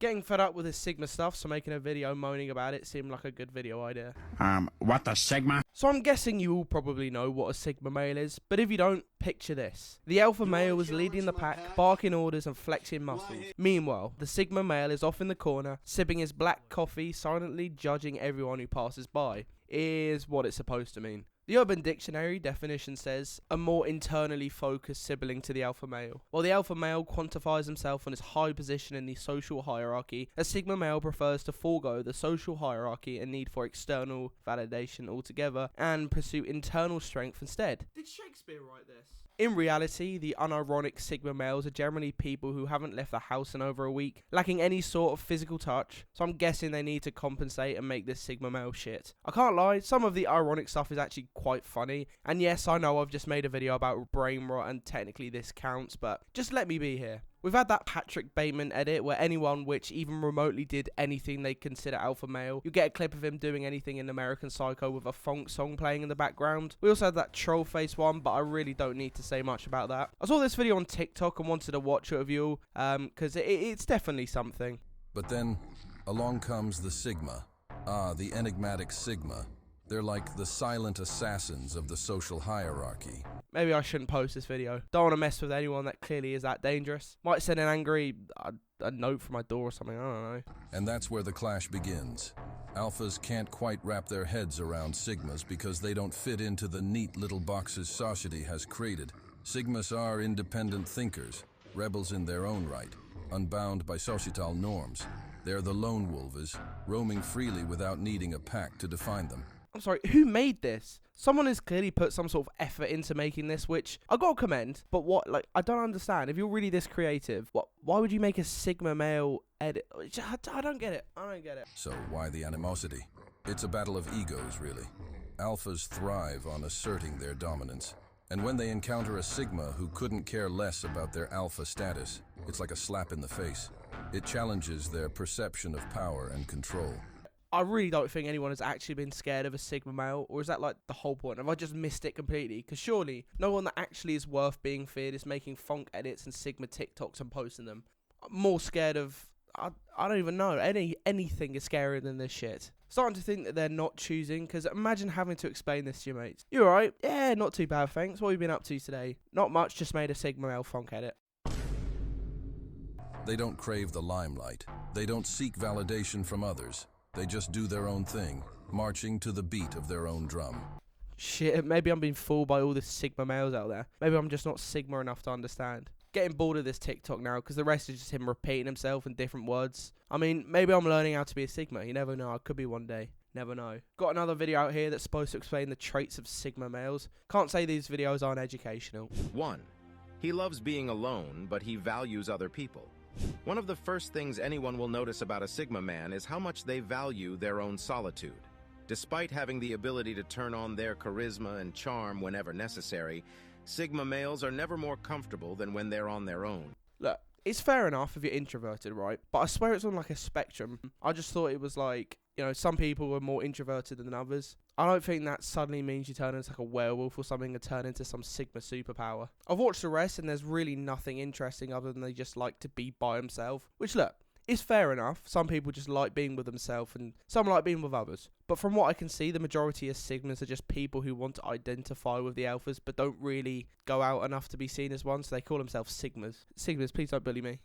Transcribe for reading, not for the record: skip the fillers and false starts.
Getting fed up with this Sigma stuff, so making a video moaning about it seemed like a good video idea. What the Sigma? So I'm guessing you all probably know what a Sigma male is, but if you don't, picture this. The alpha male is leading the pack, barking orders and flexing muscles. Meanwhile, the Sigma male is off in the corner, sipping his black coffee, silently judging everyone who passes by. Is what it's supposed to mean. The Urban Dictionary definition says, a more internally focused sibling to the alpha male. While the alpha male quantifies himself on his high position in the social hierarchy, a Sigma male prefers to forego the social hierarchy and need for external validation altogether and pursue internal strength instead. Did Shakespeare write this? In reality, the unironic Sigma males are generally people who haven't left the house in over a week, lacking any sort of physical touch, so I'm guessing they need to compensate and make this Sigma male shit. I can't lie, some of the ironic stuff is actually quite funny, and yes, I know I've just made a video about brain rot and technically this counts, but just let me be here. We've had that Patrick Bateman edit where anyone which even remotely did anything they consider alpha male, you get a clip of him doing anything in American Psycho with a funk song playing in the background. We also had that troll face one, but I really don't need to say much about that. I saw this video on TikTok and wanted to watch it with you all, because it's definitely something. But then, along comes the Sigma. The enigmatic Sigma. They're like the silent assassins of the social hierarchy. Maybe I shouldn't post this video. Don't want to mess with anyone that clearly is that dangerous. Might send an angry a note from my door or something, I don't know. And that's where the clash begins. Alphas can't quite wrap their heads around Sigmas because they don't fit into the neat little boxes society has created. Sigmas are independent thinkers, rebels in their own right, unbound by societal norms. They're the lone wolves, roaming freely without needing a pack to define them. I'm sorry, who made this? Someone has clearly put some sort of effort into making this, which I gotta commend, but what, like, I don't understand. If you're really this creative, why would you make a Sigma male edit? I don't get it. So why the animosity? It's a battle of egos, really. Alphas thrive on asserting their dominance. And when they encounter a Sigma who couldn't care less about their alpha status, it's like a slap in the face. It challenges their perception of power and control. I really don't think anyone has actually been scared of a Sigma male, or is that like the whole point? Have I just missed it completely? Because surely no one that actually is worth being feared is making funk edits and Sigma TikToks and posting them. I'm more scared of, I don't even know, anything is scarier than this shit. Starting to think that they're not choosing, because imagine having to explain this to your mates. You alright? Yeah, not too bad, thanks. What have you been up to today? Not much, just made a Sigma male funk edit. They don't crave the limelight. They don't seek validation from others. They just do their own thing, marching to the beat of their own drum. Shit, maybe I'm being fooled by all the Sigma males out there. Maybe I'm just not Sigma enough to understand. Getting bored of this TikTok now, because the rest is just him repeating himself in different words. I mean, maybe I'm learning how to be a Sigma. You never know, I could be one day. Never know. Got another video out here that's supposed to explain the traits of Sigma males. Can't say these videos aren't educational. 1. He loves being alone, but he values other people. One of the first things anyone will notice about a Sigma man is how much they value their own solitude. Despite having the ability to turn on their charisma and charm whenever necessary, Sigma males are never more comfortable than when they're on their own. Look, it's fair enough if you're introverted, right? But I swear it's on like a spectrum. I just thought it was like, you know, some people are more introverted than others. I don't think that suddenly means you turn into like a werewolf or something and turn into some Sigma superpower. I've watched the rest and there's really nothing interesting other than they just like to be by themselves. Which, look, is fair enough. Some people just like being with themselves and some like being with others. But from what I can see, the majority of Sigmas are just people who want to identify with the alphas but don't really go out enough to be seen as one, so they call themselves Sigmas. Sigmas, please don't bully me.